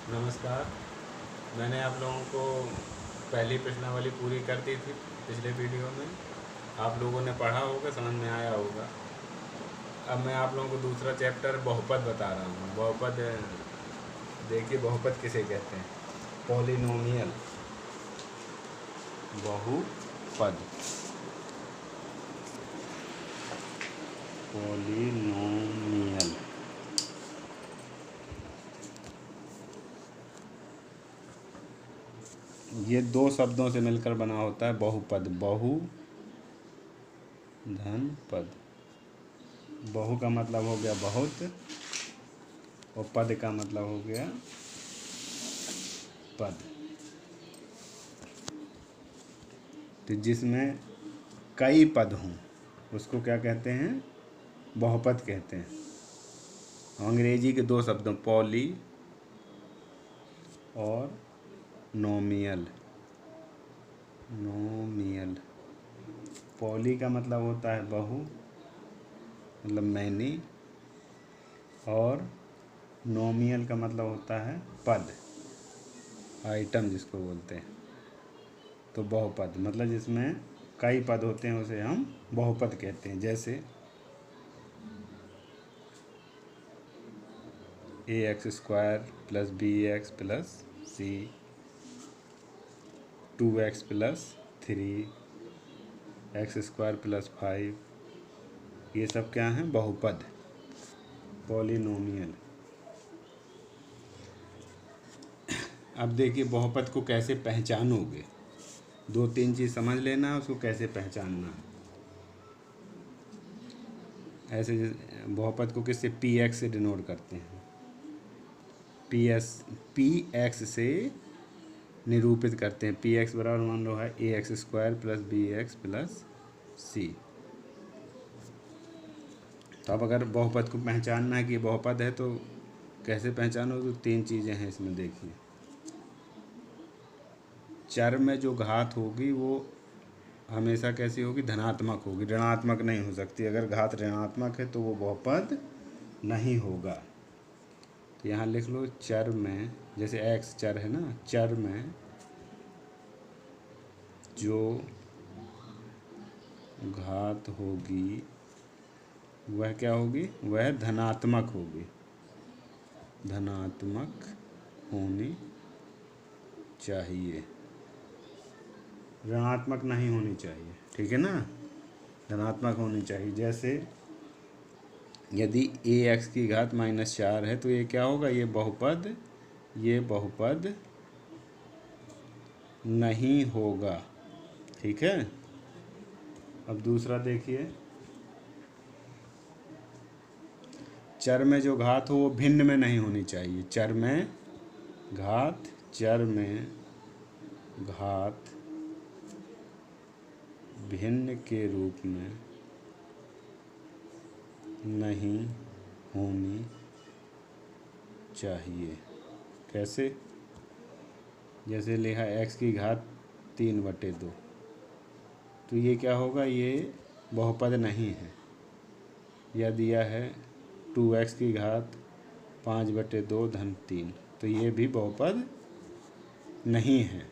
नमस्कार। मैंने आप लोगों को पहली प्रश्नावली पूरी कर दी थी पिछले वीडियो में। आप लोगों ने पढ़ा होगा, समझ में आया होगा। अब मैं आप लोगों को दूसरा चैप्टर बहुपद बता रहा हूँ। बहुपद, देखिए बहुपद किसे कहते हैं। पॉलिनोमियल, बहुपद, पॉलिनोमियल। ये दो शब्दों से मिलकर बना होता है बहुपद। बहु धन पद। बहु का मतलब हो गया बहुत, और पद का मतलब हो गया पद। तो जिसमें कई पद हों उसको क्या कहते हैं? बहुपद कहते हैं। अंग्रेजी के दो शब्दों पॉली और नोमियल। नोमियल, पॉली का मतलब होता है बहु, मतलब मैनी, और नोमियल का मतलब होता है पद, आइटम जिसको बोलते हैं। तो बहुपद मतलब जिसमें कई पद होते हैं उसे हम बहुपद कहते हैं। जैसे ax² + bx + c, 2x + 3, x² + 5, ये सब क्या हैं? बहुपद, पॉलिनोमियल। अब देखिए बहुपद को कैसे पहचानोगे। दो तीन चीज़ समझ लेना है उसको कैसे पहचानना है। ऐसे बहुपद को किससे? px से डिनोट करते हैं। px से निरूपित करते हैं। px बराबर मान लो है ax² + bx + c। तो अब अगर बहुपद को पहचानना है कि बहुपद है तो कैसे पहचानो? तो तीन चीज़ें हैं इसमें, देखिए। चर में जो घात होगी वो हमेशा कैसी होगी? धनात्मक होगी, ऋणात्मक नहीं हो सकती। अगर घात ऋणात्मक है तो वो बहुपद नहीं होगा। तो यहाँ लिख लो, चर में, जैसे x चर है ना, चर में जो घात होगी वह क्या होगी? वह धनात्मक होगी, धनात्मक होनी चाहिए, ऋणात्मक नहीं होनी चाहिए। ठीक है ना? धनात्मक होनी चाहिए। जैसे यदि ax की घात -4 है तो ये क्या होगा? ये बहुपद नहीं होगा। ठीक है। अब दूसरा देखिए, चर में जो घात हो वो भिन्न में नहीं होनी चाहिए। चर में घात भिन्न के रूप में नहीं होनी चाहिए। कैसे? जैसे लिखा x की घात 3/2, तो ये क्या होगा? ये बहुपद नहीं है। या दिया है 2x की घात 5/2 धन 3, तो ये भी बहुपद नहीं है,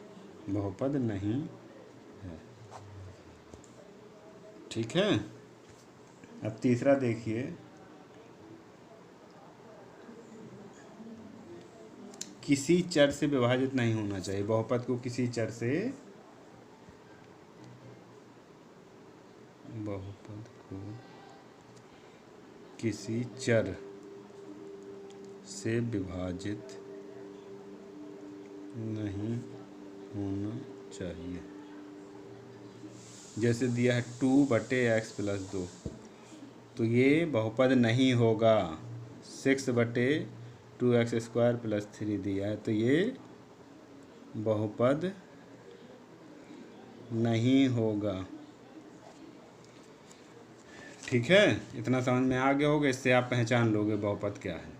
बहुपद नहीं है। ठीक है। अब तीसरा देखिए, किसी चर से विभाजित नहीं होना चाहिए। बहुपद को किसी चर से, बहुपद को किसी चर से विभाजित नहीं होना चाहिए। जैसे दिया है 2/x + 2, तो ये बहुपद नहीं होगा। 6/2x² + 3 दिया है, तो ये बहुपद नहीं होगा। ठीक है, इतना समझ में आ गया होगा। इससे आप पहचान लोगे बहुपद क्या है।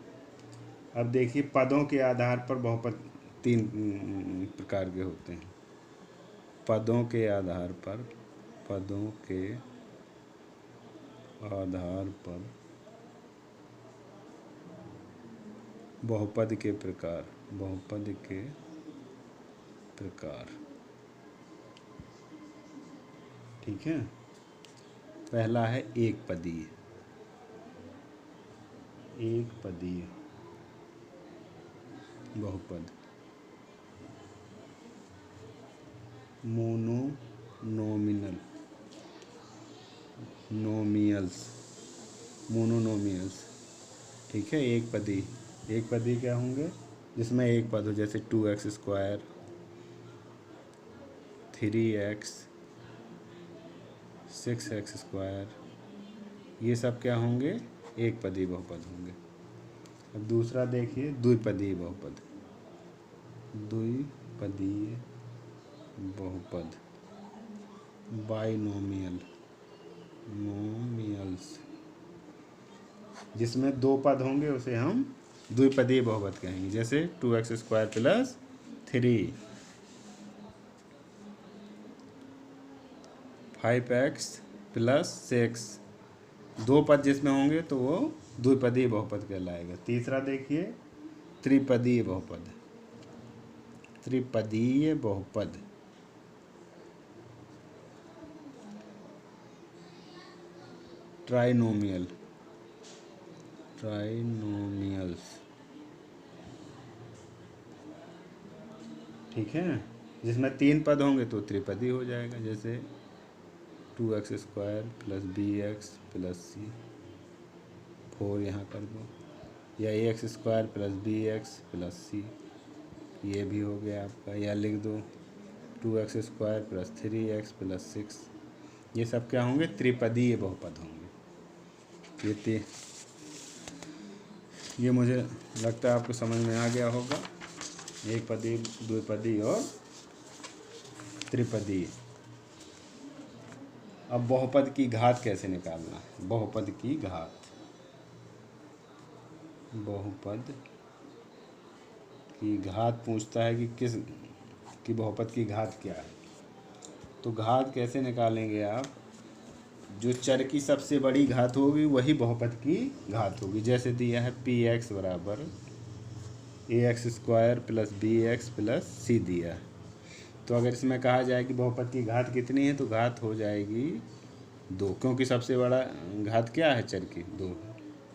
अब देखिए, पदों के आधार पर बहुपद तीन प्रकार के होते हैं। पदों के आधार पर, पदों के आधार पर बहुपद के प्रकार, बहुपद के प्रकार। ठीक है, पहला है एक पदीय, एक पदीय बहुपद। मोनोनोमिनल, नोमियल्स, मोनोनोमियल्स। ठीक है, एक पदी, एक पदी क्या होंगे जिसमें एक पद हो, जैसे 2x², 3x, 6x², ये सब क्या होंगे, एक पदी बहुपद होंगे। अब दूसरा देखिए, द्विपदीय बहुपद, द्विपदीय बहुपद, बाइनोमियल, नोमियल्स, जिसमें दो पद होंगे उसे हम द्विपदीय बहुपद कहेंगे। जैसे 2x² + 3, 5x + 6, दो पद जिसमें होंगे तो वो द्विपदीय बहुपद कहलाएगा। तीसरा देखिए, त्रिपदीय बहुपद, त्रिपदीय बहुपद, ट्राइनोमियल, ट्राइनोमियल्स। ठीक है, जिसमें तीन पद होंगे तो त्रिपदी हो जाएगा। जैसे 2x² + bx + c, 4 यहाँ कर दो, या ax² + bx + c, ये भी हो गया आपका। या लिख दो 2x² + 3x + 6, ये सब क्या होंगे, त्रिपदीय बहुपद होंगे। ये मुझे लगता है आपको समझ में आ गया होगा, एक पदी, द्विपदी और त्रिपदी। अब बहुपद की घात कैसे निकालना है, बहुपद की घात, बहुपद की घात पूछता है कि किस की बहुपद की घात क्या है। तो घात कैसे निकालेंगे आप, जो चर की सबसे बड़ी घात होगी वही बहुपद की घात होगी। जैसे दिया है px = ax² + bx + c दिया है, तो अगर इसमें कहा जाए कि बहुपद की घात कितनी है तो घात हो जाएगी 2, क्योंकि सबसे बड़ा घात क्या है चर की, 2,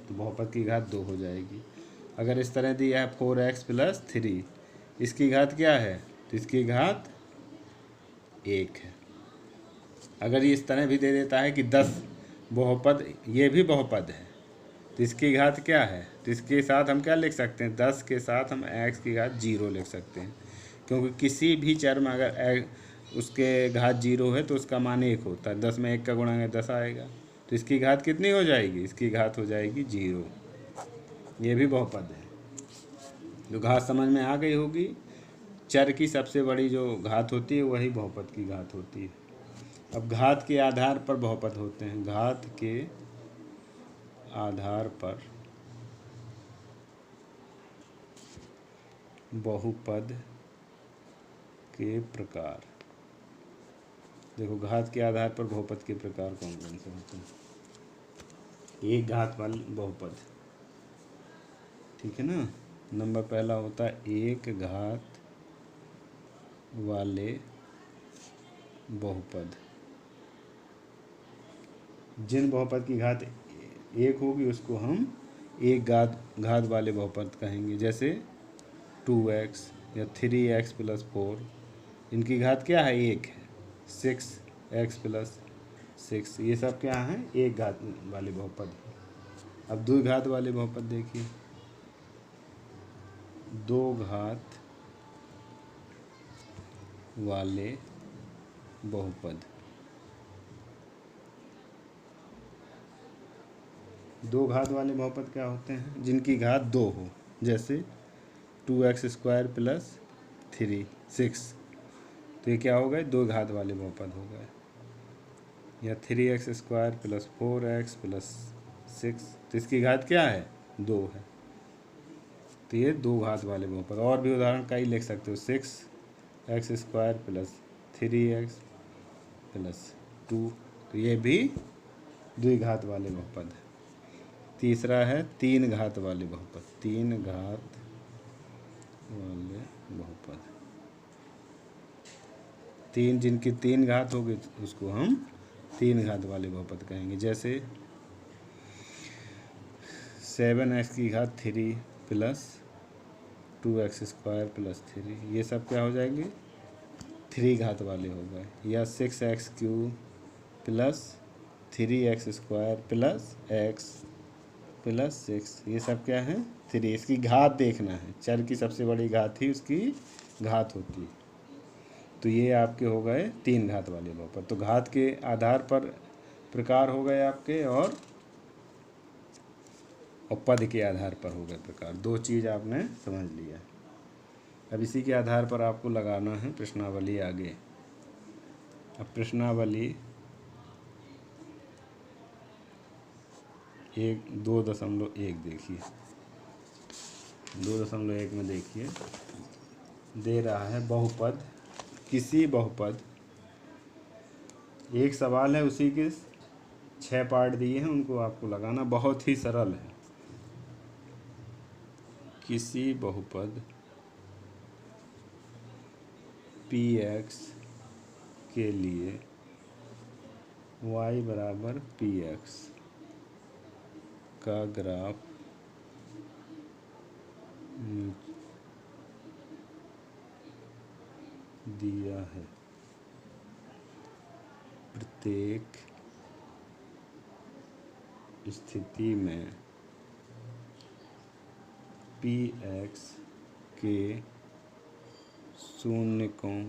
तो बहुपद की घात 2 हो जाएगी। अगर इस तरह दिया है 4x + 3, इसकी घात क्या है, तो इसकी घात 1 है। अगर ये इस तरह भी दे देता है कि 10 बहुपद, ये भी बहुपद है, तो इसकी घात क्या है, तो इसके साथ हम क्या लिख सकते हैं, 10 के साथ हम x की घात 0 लिख सकते हैं, क्योंकि किसी भी चर में अगर उसके घात 0 है तो उसका मान 1 होता है। 10 में 1 का गुणा 10 आएगा, तो इसकी घात कितनी हो जाएगी, इसकी घात हो जाएगी 0। ये भी बहुपद है। जो घात समझ में आ गई होगी, चर की सबसे बड़ी जो घात होती है वही बहुपद की घात होती है। अब घात के आधार पर बहुपद होते हैं, घात के आधार पर बहुपद के प्रकार। देखो, घात के आधार पर बहुपद के प्रकार कौन कौन से होते हैं। एक घात वाले बहुपद, ठीक है ना, नंबर पहला होता है एक घात वाले बहुपद। जिन बहुपद की घात 1 होगी उसको हम एक घात वाले बहुपद कहेंगे। जैसे 2x या 3x + 4, इनकी घात क्या है, 1 है। 6x + 6, ये सब क्या हैं, एक घात वाले बहुपद। अब द्विघात वाले बहुपद देखिए, 2 घात वाले बहुपद, 2 घात वाले बहुपद क्या होते हैं, जिनकी घात 2 हो। जैसे 2x² + 3, 6, तो ये क्या हो गए, 2 घात वाले बहुपद हो गए। या 3x² + 4x + 6, तो इसकी घात क्या है, 2 है, तो ये 2 घात वाले बहुपद। और भी उदाहरण कई लिख सकते हो, 6x² + 3x + 2, तो ये भी द्विघात वाले बहुपद है। तीसरा है 3 घात वाले बहुपद, 3 घात बहुपद। तीन, जिनकी तीन घात होगी उसको हम तीन घात वाले बहुपद कहेंगे। जैसे 7x की घात 3 प्लस 2x² प्लस 3, ये सब क्या हो जाएंगे? 3 घात वाले हो गए। या 6x³ plus 3x² plus x plus 6, ये सब क्या है? 3। इसकी घात देखना है, चर की सबसे बड़ी घात ही उसकी घात होती है। तो ये आपके हो गए तीन घात वाले बहुपद। तो घात के आधार पर प्रकार हो गए आपके, और पद के आधार पर हो गए प्रकार। दो चीज़ आपने समझ लिया। अब इसी के आधार पर आपको लगाना है प्रश्नावली आगे। अब प्रश्नावली 2.1 देखिए। 2.1 में देखिए, दे रहा है बहुपद, किसी बहुपद, एक सवाल है, उसी के 6 पार्ट दिए हैं, उनको आपको लगाना। बहुत ही सरल है। किसी बहुपद px के लिए y बराबर px का ग्राफ दिया है। प्रत्येक स्थिति में px के शून्यकों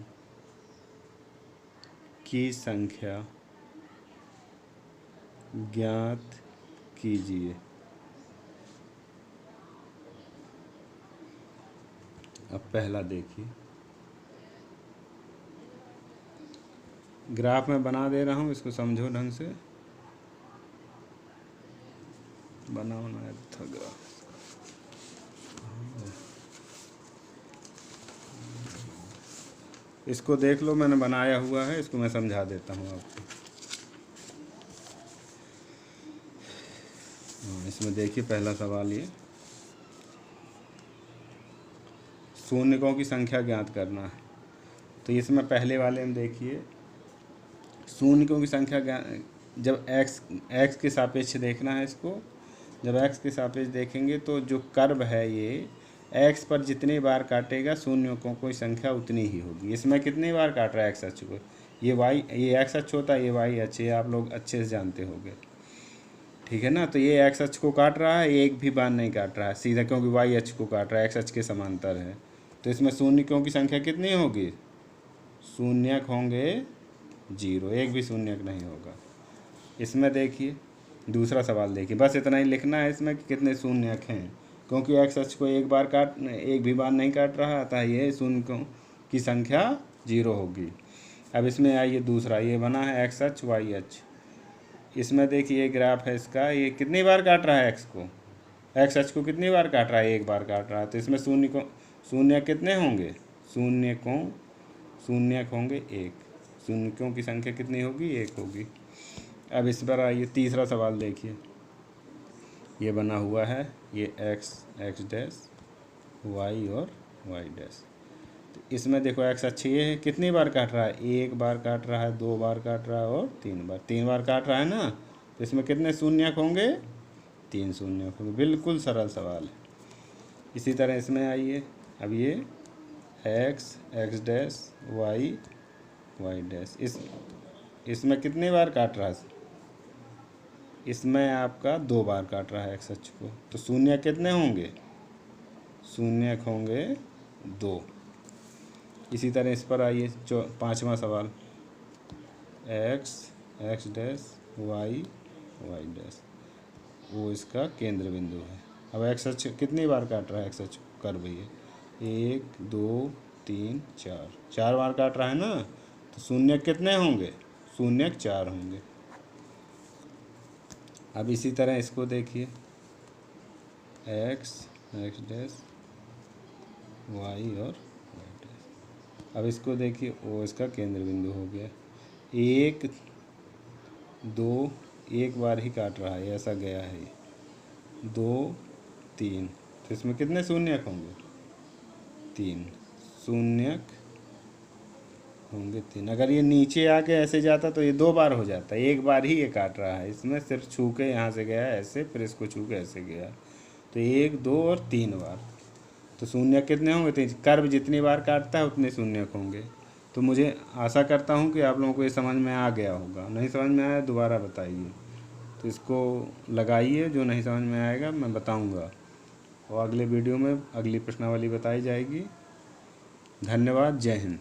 की संख्या ज्ञात कीजिए। अब पहला देखिए, ग्राफ में बना दे रहा हूँ, इसको समझो ढंग से। बनाना था ग्राफ, इसको देख लो, मैंने बनाया हुआ है, इसको मैं समझा देता हूँ आपको। इसमें देखिए पहला सवाल, ये शून्यकों की संख्या ज्ञात करना है। तो इसमें पहले वाले में देखिए, शून्यकों की संख्या जब x के सापेक्ष देखना है इसको। जब x के सापेक्ष देखेंगे तो जो कर्व है ये x पर जितनी बार काटेगा शून्यकों की संख्या उतनी ही होगी। इसमें कितनी बार काट रहा है x अक्ष को? ये x अक्ष होता है, ये y अक्ष, ये आप लोग अच्छे से जानते होंगे, ठीक है ना। तो ये x अक्ष को काट रहा है, एक भी बार नहीं काट रहा है सीधा, क्योंकि y अक्ष को काट रहा है, x अक्ष के समांतर है। तो इसमें शून्यकों की संख्या कितनी होगी? शून्यक होंगे 0, एक भी शून्यक नहीं होगा। इसमें देखिए दूसरा सवाल देखिए, बस इतना ही लिखना है इसमें कि कितने शून्यक हैं, क्योंकि x अक्ष को एक भी बार नहीं काट रहा था, ये शून्यकों की संख्या 0 होगी। अब इसमें आइए दूसरा, ये बना है x अक्ष y अक्ष। इसमें देखिए ये ग्राफ है इसका, ये कितनी बार काट रहा है x अक्ष को कितनी बार काट रहा है? एक बार काट रहा है। तो इसमें शून्य कितने होंगे? शून्यक होंगे 1। शून्यकों की संख्या कितनी होगी? 1 होगी। अब इस पर आइए तीसरा सवाल देखिए, ये बना हुआ है, ये x डैश y और y डैश। तो इसमें देखो x अक्ष ये है, कितनी बार काट रहा है? 1 बार काट रहा है, 2 बार काट रहा है और 3 बार काट रहा है ना। तो इसमें कितने शून्यक होंगे? 3 शून्यक होंगे। बिल्कुल सरल सवाल है। इसी तरह इसमें आइए, अब ये x डैश y डैश, इसमें कितनी बार काट रहा है? इसमें आपका 2 बार काट रहा है x अक्ष को। तो शून्य कितने होंगे? शून्यक होंगे 2। इसी तरह इस पर आइए, पांचवा सवाल, x डैश y डैश, वो इसका केंद्र बिंदु है। अब x अक्ष कितनी बार काट रहा है? x अक्ष कर्व ये 1 2 3 4 बार काट रहा है ना। तो शून्यक कितने होंगे? शून्यक 4 होंगे। अब इसी तरह इसको देखिए, x डैश y और y डैश। अब इसको देखिए, वो इसका केंद्र बिंदु हो गया। 1 2, एक बार ही काट रहा है, ऐसा गया है। 2 3, तो इसमें कितने शून्यक होंगे? 3 शून्य होंगे 3। अगर ये नीचे आके ऐसे जाता तो ये 2 बार हो जाता, एक बार ही ये काट रहा है। इसमें सिर्फ छू के यहाँ से गया ऐसे, फिर इसको छू के ऐसे गया, तो 1 2 और 3 बार। तो शून्य कितने होंगे? 3। कर्व जितनी बार काटता है उतने शून्य होंगे। तो मुझे आशा करता हूँ कि आप लोगों को ये समझ में आ गया होगा। नहीं समझ में आया दोबारा बताइए। तो इसको लगाइए, जो नहीं समझ में आएगा मैं बताऊँगा और अगले वीडियो में अगली प्रश्नावली बताई जाएगी। धन्यवाद। जय हिंद।